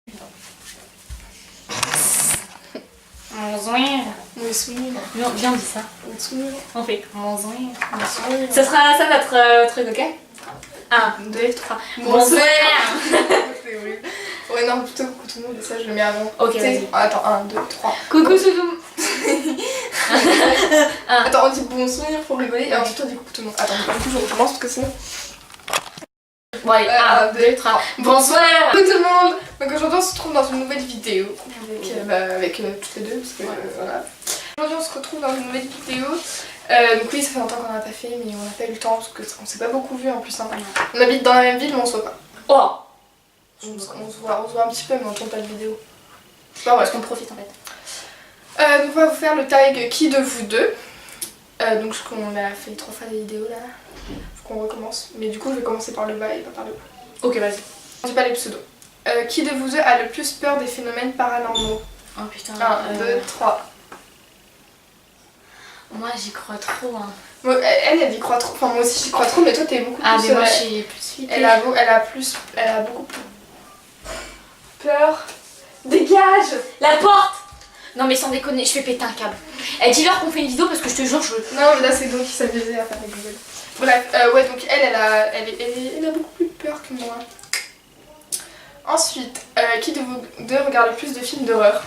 Viens, on dit ça. On fait Ça sera ça notre truc, ok? 1, 2, 3. Bonsoir. Ouais, non, plutôt coucou tout le monde, ça je le mets avant. Ok, vas-y. Attends, 1, 2, 3. Coucou Soudou. Attends, on dit bonsoir pour rigoler et ensuite on dit coucou tout le monde. Attends, du coup je recommence parce que sinon. Bon, allez, 1, 2, 3. Bonsoir. Coucou tout le monde. Donc aujourd'hui on se retrouve dans une nouvelle vidéo avec toutes les deux parce que voilà. Aujourd'hui on se retrouve dans une nouvelle vidéo. Donc oui, ça fait longtemps qu'on n'a pas fait, mais on n'a pas eu le temps parce qu'on s'est pas beaucoup vu en plus. Hein. On habite dans la même ville mais on se voit pas. Oh. On se voit un petit peu mais on tourne pas de vidéo. C'est pas vrai. Parce qu'on profite en fait. Donc on va vous faire le tag qui de vous deux. Donc on a fait 3 fois des vidéos là. Faut qu'on recommence. Mais du coup je vais commencer par le bas et pas par le haut. Ok, vas-y. On dit pas les pseudos. Qui de vous deux a le plus peur des phénomènes paranormaux? Oh putain. 1, 2, 3. Moi j'y crois trop. Hein. Moi, elle y croit trop. Enfin moi aussi j'y crois trop mais toi t'es beaucoup plus... Ah mais moi je suis plus flippée. Elle a beaucoup plus peur. Dégage! La porte. Non mais sans déconner, je fais péter un câble. Dis-leur qu'on fait une vidéo parce que je te jure je... Non mais là c'est donc qui s'amusait à faire des Google. Bref, ouais donc elle a beaucoup plus peur que moi. Ensuite, qui de vous deux regarde le plus de films d'horreur?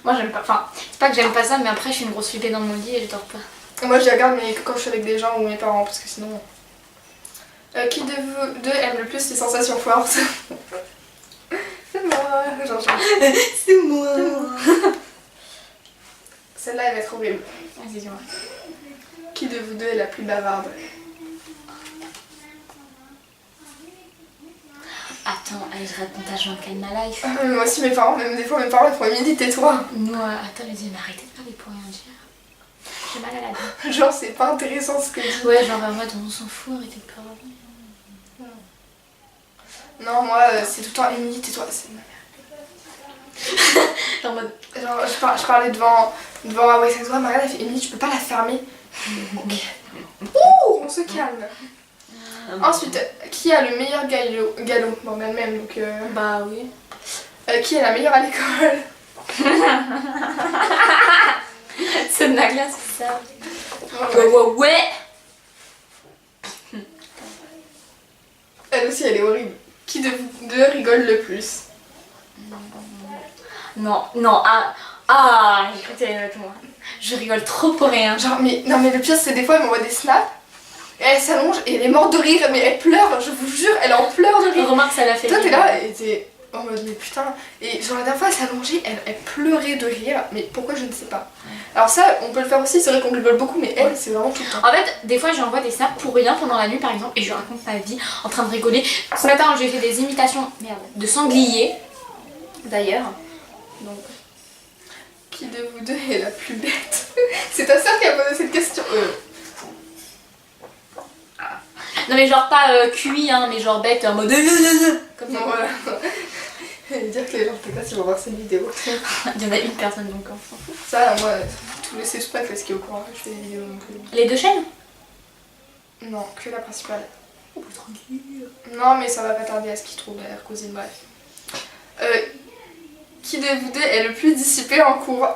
Moi j'aime pas, enfin c'est pas que j'aime pas ça mais après je suis une grosse flippée dans mon lit et je dors pas. Moi je les regarde mais que quand je suis avec des gens ou mes parents parce que sinon... qui de vous deux aime le plus les sensations fortes? C'est moi, C'est moi. Celle-là elle va être horrible. Vas-y, dis-moi. Qui de vous deux est la plus bavarde? Attends, allez, je raconte à Jean de ma life. Moi aussi mes parents, même des fois mes parents ils font Émilie tais-toi. Moi, attends, je dis mais arrêtez de parler pour rien dire. J'ai mal à la dent. Genre c'est pas intéressant ce que je dis. Ouais, genre en mode on s'en fout, arrêtez de parler. Non moi c'est tout le temps Émilie tais-toi, c'est ma mère. Genre en mode... Genre je parlais devant ah ouais ça se voit, Marianne elle fait Émilie tu peux pas la fermer. Ok. Ouh, on se calme. Ensuite, qui a le meilleur galop? Bon, mais elle-même, donc... Bah oui. Qui est la meilleure à l'école? C'est de la glace, c'est ça. Ouais. Elle aussi, elle est horrible. Qui de vous deux rigole le plus? Non, écoutez, moi. Je rigole trop pour rien. Genre, mais non, mais le pire, c'est des fois, elle m'envoie des snaps. Et elle s'allonge et elle est morte de rire, mais elle pleure, je vous jure, elle est en pleurs de rire. Remarque, ça l'a fait. Toi, t'es là et t'es en mode, mais putain. Et genre, la dernière fois, elle s'est allongée, elle pleurait de rire, mais pourquoi je ne sais pas. Alors, ça, on peut le faire aussi, c'est vrai qu'on rigole beaucoup, mais elle, c'est vraiment tout le temps. En fait, des fois, j'envoie des snaps pour rien pendant la nuit, par exemple, et je raconte ma vie en train de rigoler. Ce matin, j'ai fait des imitations de sangliers, d'ailleurs. Donc. Qui de vous deux est la plus bête? C'est ta soeur qui a posé cette question. Non mais genre pas QI hein, mais genre bête en mode comme ça. Non, voilà. Et dire que les gens peut-être pas s'ils vont voir cette vidéo. Il y en a une personne donc on s'en fout. Ça, moi, tous les c'est pas parce qu'il est au courant que je fais des vidéos non plus. Les deux chaînes? Non, que la principale. Oh tranquille. Non mais ça va pas tarder à ce qu'il trouve la cousine, bref. Qui de vous deux est le plus dissipé en cours?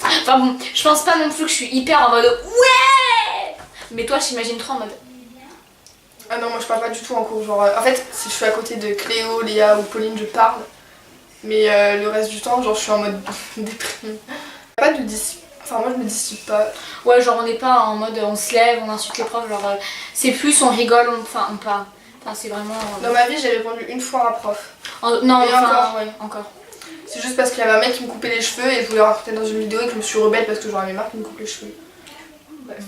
Enfin bon, je pense pas non plus que je suis hyper en mode ouais. Mais toi j'imagine trop en mode... Ah non, moi je parle pas du tout en cours, genre... en fait, si je suis à côté de Cléo, Léa ou Pauline, je parle. Mais le reste du temps, genre je suis en mode déprimée. Pas de dissipe... Enfin moi je me dissipe pas. Ouais genre on n'est pas en mode on se lève, on insulte les profs, genre c'est plus on rigole, on parle. Enfin c'est vraiment... Dans ma vie j'ai répondu une fois à un prof. Non, et encore, ouais, encore. C'est juste parce qu'il y avait un mec qui me coupait les cheveux et je voulais raconter dans une vidéo et que je me suis rebelle parce que j'en avais marre qu'il me coupe les cheveux. Bref.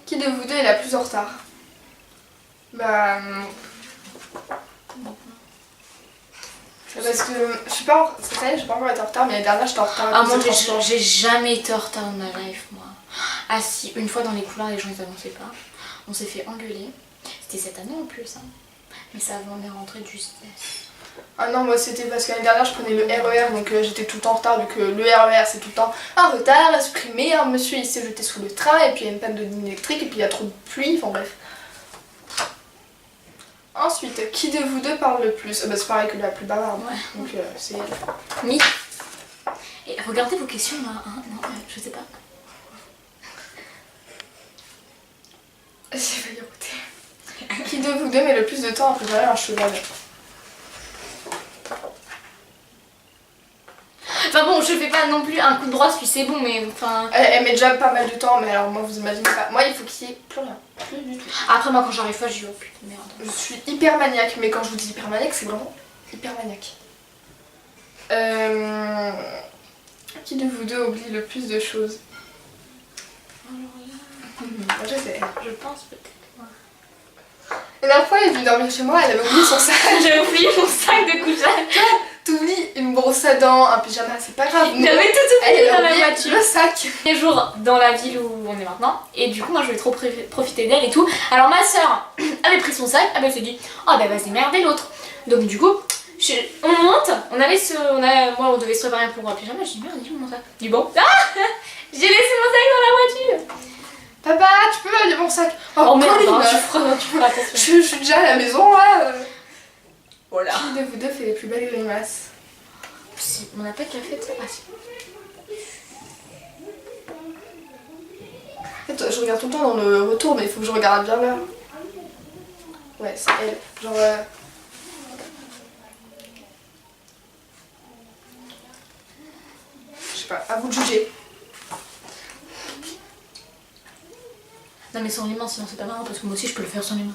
Qui de vous deux est la plus en retard? Bah... Parce que je suis pas en... Cette année je suis pas encore été en retard mais l'année dernière j'étais en retard. Ah moi j'ai jamais été en retard dans ma life moi. Ah si, une fois dans les couloirs les gens ils avançaient pas. On s'est fait engueuler. C'était cette année en plus hein. Mais ça avant les rentrées du stress. Ah non moi c'était parce que l'année dernière je prenais le RER donc j'étais tout le temps en retard vu que le RER c'est tout le temps un retard à supprimer, un monsieur il s'est jeté sous le train et puis il y a une panne de ligne électrique et puis il y a trop de pluie, enfin bref. Ensuite, qui de vous deux parle le plus? Bah, c'est pareil que la plus bavarde. Ouais. Donc c'est elle. Oui. Et regardez vos questions là. Hein, non, je sais pas. J'ai failli écouter. Qui de vous deux met le plus de temps à préparer un cheval? Enfin bon, je fais pas non plus un coup de brosse puis c'est bon, mais enfin... Elle met déjà pas mal de temps, mais alors moi vous imaginez pas. Moi il faut qu'il y ait plus rien. Plus du tout. Après moi quand j'arrive pas, je dis oh putain de merde. Je suis hyper maniaque, mais quand je vous dis hyper maniaque, c'est vraiment hyper maniaque. Qui de vous deux oublie le plus de choses? Moi je sais. Je pense peut-être. La dernière fois, elle est venue dormir chez moi, elle avait oublié son sac. J'ai oublié mon sac de couchage. T'oublies une brosse à dents, un pyjama, c'est pas grave. J'avais tout oublié Elle dans a la oublié voiture. le sac. Les jours dans la ville où on est maintenant, et du coup moi je vais trop profiter d'elle et tout. Alors ma soeur avait pris son sac, elle s'est dit oh bah vas-y merder l'autre. Donc du coup on monte, moi on devait se préparer pour un pyjama, je dis merde il est où mon sac? Du bon ah j'ai laissé mon sac dans la voiture. Papa, tu peux aller mon sac? Oh merde, Colline, hein, tu feras attention. je suis déjà à la maison là. Voilà. Qui de vous deux fait les plus belles grimaces? Si, on n'a pas déjà fait ça. Ah si. En fait, je regarde tout le temps dans le retour, mais il faut que je regarde bien l'heure. Ouais, c'est elle. Genre. Je sais pas, à vous de juger. Non mais sans les mains sinon c'est pas marrant parce que moi aussi je peux le faire sans les mains.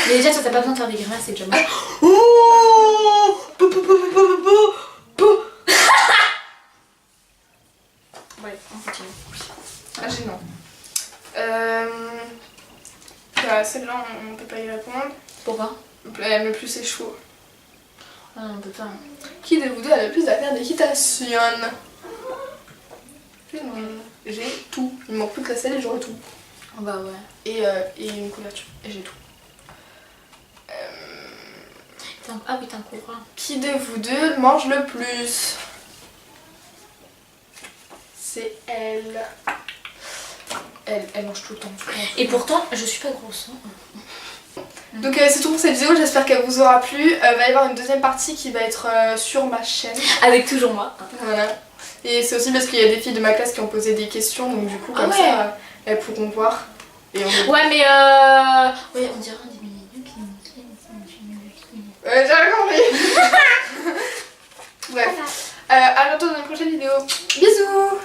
Mais déjà ça t'as pas besoin de faire des grimaces, c'est déjà mal. Ouais, on continue. Ah gênant. Celle-là on peut pas y répondre. Pourquoi? Elle me plus c'est chaud. Ah on peut pas. Qui de vous deux a le plus d'affaires d'équitation? J'ai tout. Il me manque plus que la selle et j'aurai tout. Oh bah ouais. Et une couverture. Et j'ai tout. Ah oui t'as un courant. Qui de vous deux mange le plus? C'est elle. Elle mange tout le temps. Et pourtant je suis pas grosse. Hein. Donc c'est tout pour cette vidéo, j'espère qu'elle vous aura plu. Va y avoir une deuxième partie qui va être sur ma chaîne. Avec toujours moi. Voilà. Et c'est aussi parce qu'il y a des filles de ma classe qui ont posé des questions, donc du coup comme ouais. ça elles pourront voir. Et on Ouais mais ouais on dirait un diminué qui... j'avais compris. Bref. À bientôt dans une prochaine vidéo. Bisous.